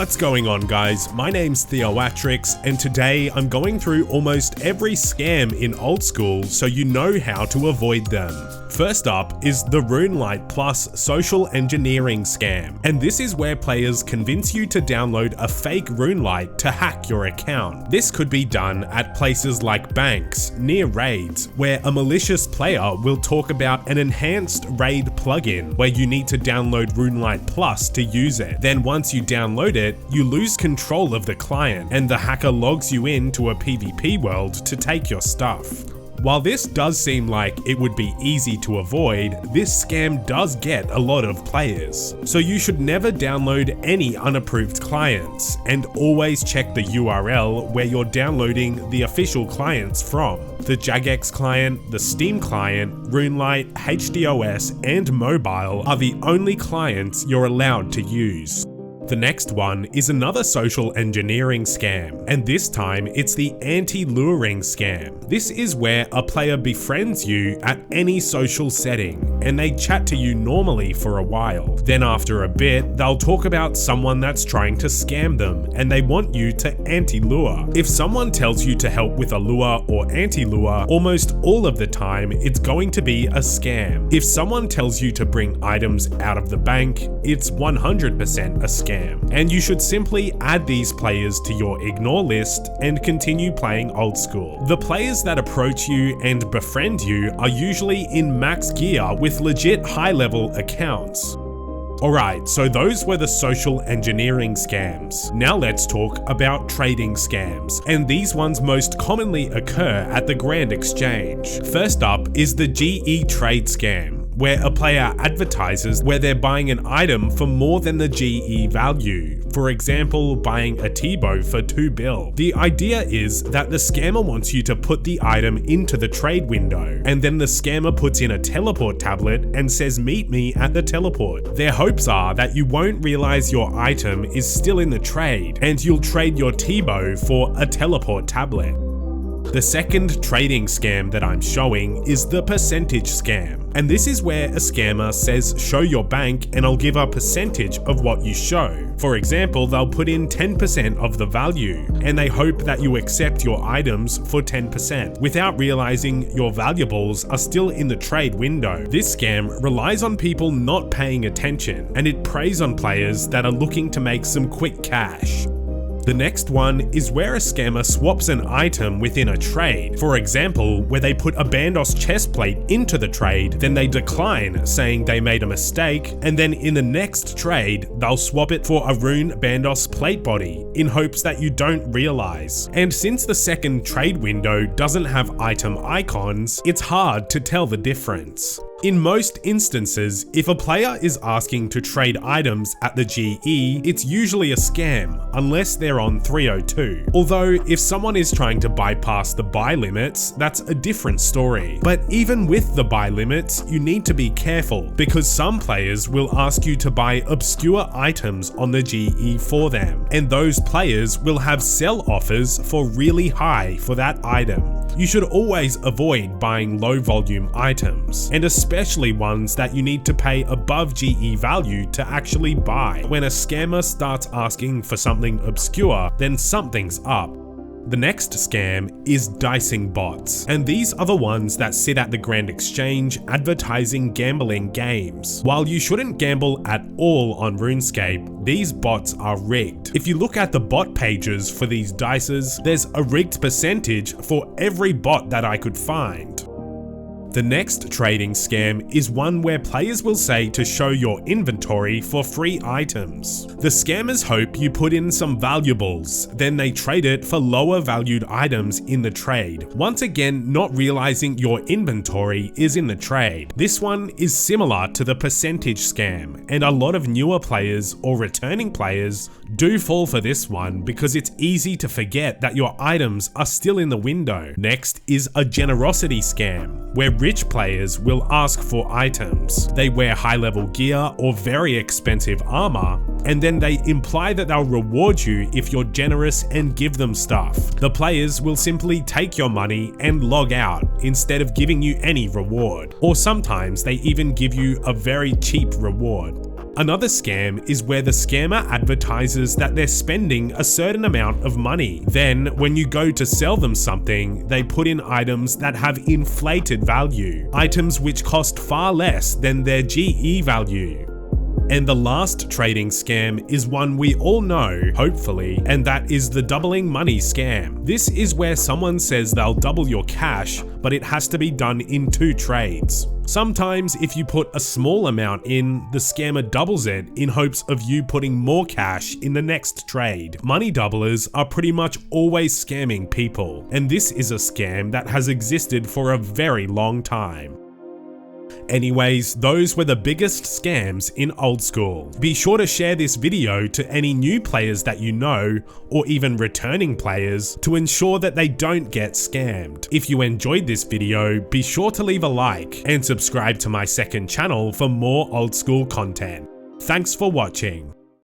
What's going on, guys? My name's Theoatrix, and today I'm going through almost every scam in old school so you know how to avoid them. First up is the RuneLite Plus social engineering scam, and this is where players convince you to download a fake RuneLite to hack your account. This could be done at places like banks, near raids, where a malicious player will talk about an enhanced raid plugin where you need to download RuneLite Plus to use it. Then once you download it, you lose control of the client, and the hacker logs you into a PvP world to take your stuff. While this does seem like it would be easy to avoid, this scam does get a lot of players. So you should never download any unapproved clients, and always check the URL where you're downloading the official clients from. The Jagex client, the Steam client, RuneLite, HDOS, and mobile are the only clients you're allowed to use. The next one is another social engineering scam, and this time it's the anti-luring scam. This is where a player befriends you at any social setting, and they chat to you normally for a while. Then after a bit, they'll talk about someone that's trying to scam them, and they want you to anti-lure. If someone tells you to help with a lure or anti-lure, almost all of the time it's going to be a scam. If someone tells you to bring items out of the bank, it's 100% a scam. And you should simply add these players to your ignore list and continue playing old school. The players that approach you and befriend you are usually in max gear with legit high-level accounts. Alright, so those were the social engineering scams. Now let's talk about trading scams, and these ones most commonly occur at the Grand Exchange. First up is the GE trade scam, where a player advertises where they're buying an item for more than the GE value. For example, buying a T-bow for 2 bill. The idea is that the scammer wants you to put the item into the trade window, and then the scammer puts in a teleport tablet and says meet me at the teleport. Their hopes are that you won't realize your item is still in the trade, and you'll trade your T-bow for a teleport tablet. The second trading scam that I'm showing is the percentage scam, and this is where a scammer says show your bank and I'll give a percentage of what you show. For example, they'll put in 10% of the value, and they hope that you accept your items for 10%, without realizing your valuables are still in the trade window. This scam relies on people not paying attention, and it preys on players that are looking to make some quick cash. The next one is where a scammer swaps an item within a trade. For example, where they put a Bandos chest plate into the trade, then they decline, saying they made a mistake, and then in the next trade, they'll swap it for a Rune Bandos plate body, in hopes that you don't realize. And since the second trade window doesn't have item icons, it's hard to tell the difference. In most instances, if a player is asking to trade items at the GE, it's usually a scam, unless they're on 302. Although, if someone is trying to bypass the buy limits, that's a different story. But even with the buy limits, you need to be careful, because some players will ask you to buy obscure items on the GE for them, and those players will have sell offers for really high for that item. You should always avoid buying low volume items, and especially ones that you need to pay above GE value to actually buy. When a scammer starts asking for something obscure, then something's up. The next scam is dicing bots, and these are the ones that sit at the Grand Exchange advertising gambling games. While you shouldn't gamble at all on RuneScape, these bots are rigged. If you look at the bot pages for these dices, there's a rigged percentage for every bot that I could find. The next trading scam is one where players will say to show your inventory for free items. The scammers hope you put in some valuables, then they trade it for lower valued items in the trade, once again not realizing your inventory is in the trade. This one is similar to the percentage scam, and a lot of newer players or returning players do fall for this one because it's easy to forget that your items are still in the window. Next is a generosity scam, where rich players will ask for items. They wear high-level gear or very expensive armor, and then they imply that they'll reward you if you're generous and give them stuff. The players will simply take your money and log out instead of giving you any reward, or sometimes they even give you a very cheap reward. Another scam is where the scammer advertises that they're spending a certain amount of money. Then, when you go to sell them something, they put in items that have inflated value, items which cost far less than their GE value. And the last trading scam is one we all know, hopefully, and that is the doubling money scam. This is where someone says they'll double your cash, but it has to be done in 2 trades. Sometimes if you put a small amount in, the scammer doubles it in hopes of you putting more cash in the next trade. Money doublers are pretty much always scamming people, and this is a scam that has existed for a very long time. Anyways, those were the biggest scams in old school. Be sure to share this video to any new players that you know, or even returning players, to ensure that they don't get scammed. If you enjoyed this video, be sure to leave a like and subscribe to my second channel for more old school content. Thanks for watching.